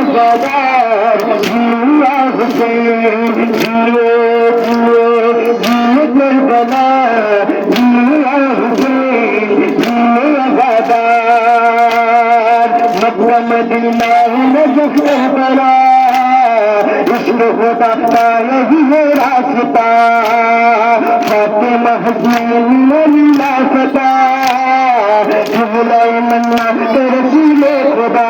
वफादार जिया हुसैन जियो जियो जियो करबला जिया हुसैन जियो वफादार Mecca Medina Najaf Karbala इश्क खुदा का यही है रास्ता फातिमा हसीन मन्ना फता जुबलाई मन्ना रसूले खुदा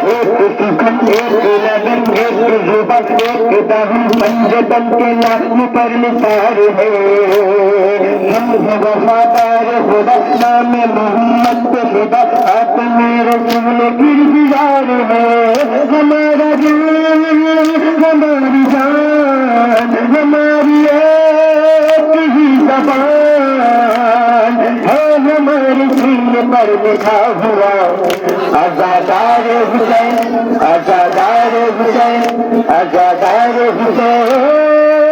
एक सुखन एक लगन एक जुबान एक दहम पंजतन के नाम पर निसार है हम वफादार खुदा नाम मोहम्मद पे खुदा आत्मे रसूल गिरफ्तार है हमारा दिल हमारी जान हमारी एक ही ज़बान है हमारे सीने पर लिखा हुआ आज़ादार हुसैन आज़ादार हुसैन आज़ादार हुसैन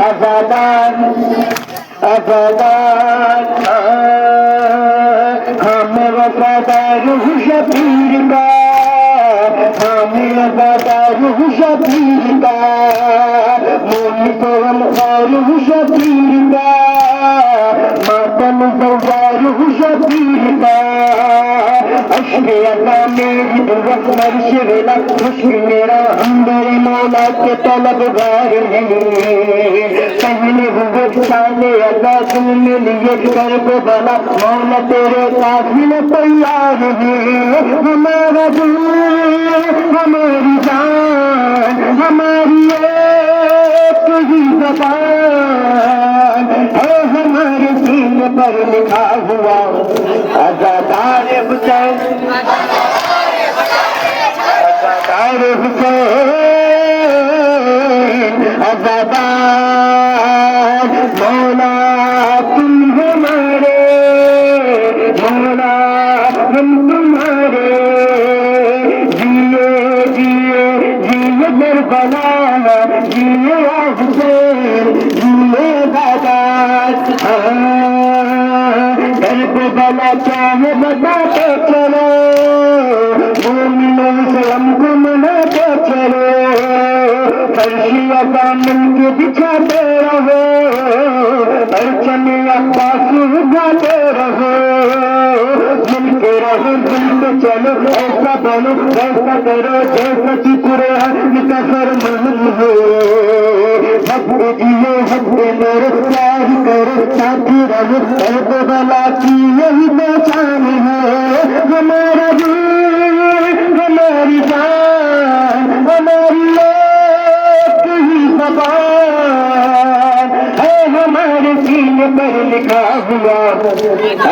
आज़ादार आज़ादार हमें वफादार हूँ शबीर का हमें वफादार हूँ शबीर का मोनी तो हम और हूँ शबीर का मातम सवार हूँ शबीर का अश्क अता मेरी दुआ मर्श वेला खुश्क मेरा हम मेरे मौला के तलबगार हैं पहले हुए साले अदा तुम में लिए कर को बला मौला तेरे काफिले तैयार हैं हमारा दिल हमारी जान हमारी एक ही ज़बान है हमारे सीने पर लिखा हुआ आज़ादार हुसैन आज़ादार हुसैन आज़ादार मौला तुम हमारे मौला हम तुम्हारे जिए जिए जिए करबला जिए हुसैन जिए बादात करबला चाहे बताते चलो मोमिनों से हमको मनाते चलो फर्शिया दामन के बिछाते रहो परचम अब्बास उगाते रहो मिलके रहो मिलके चलो ऐसा बोलो ऐसा करो जैसा कि कुरान का फरमान हो हक जियो हक मेरे प्यार करो साथी रहो करबला की यही पहचान है हमारा दिल हमारी जान हमारी एक ही ज़बान है हमारे सीने पर लिखा हुआ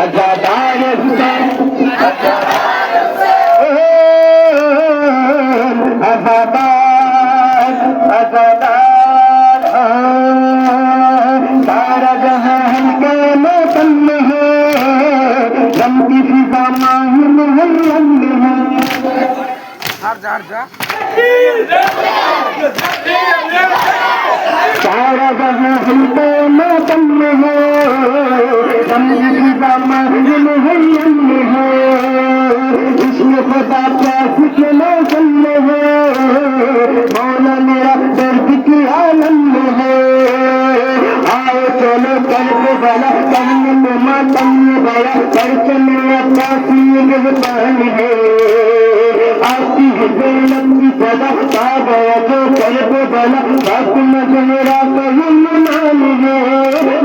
आज़ादार हुसैन आज़ादार आज़ादार सारा जहां हल्के मौसम में है गम की फिजा माही मुहल्लम में है सारा जहां हल्के मौसम में है गम की फिजा माही मुहल्लम में है इसमें खुदा प्यास के मौसम में है मौला मेरा दर्द की आलम में है आओ चलो करबला तन्ने में मातम में बड़ा परचम अब्बासी गिरफ्तार है आती है ज़ैनब की सदा आ गया जो करबला फातिमा ज़हरा का नाम है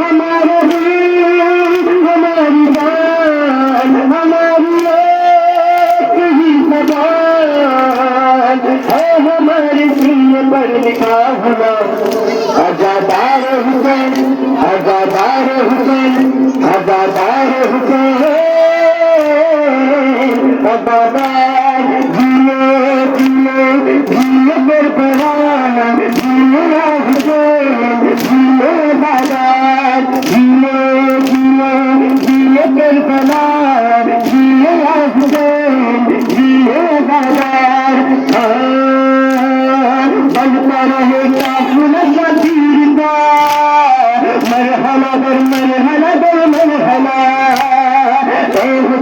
हमारा दिल हमारी जान हमारी एक ही ज़बान है हमारे सीने पर लिखा हुआ आज़ादार हुसैन आज़ादार हुसैन आज़ादार हुसैन आज़ादार जियो जियो जियो करबला जियो हुसैन जियो बादात जियो जियो जियो करबला जियो हुसैन जियो बादात बनता रहे काफिला शबीर का मरहला दर मरहला दर मरहला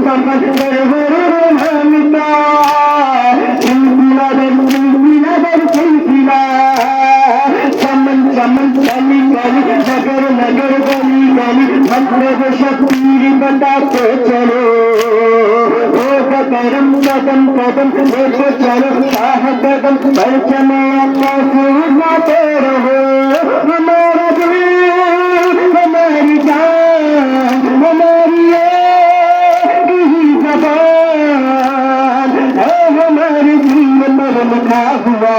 समझ कर हमका लेके चलो शाह कदम परचम आका सुनाते रहो हमारा दिल हमारी जान हमारी एक ही ज़बान है हमारे दिल में लिखा हुआ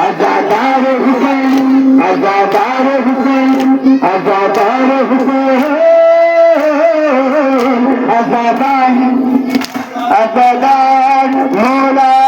आज़ादार हुसैन आज़ादार हुसैन आज़ादार हुसैन आज़ादार आज़ादार मौला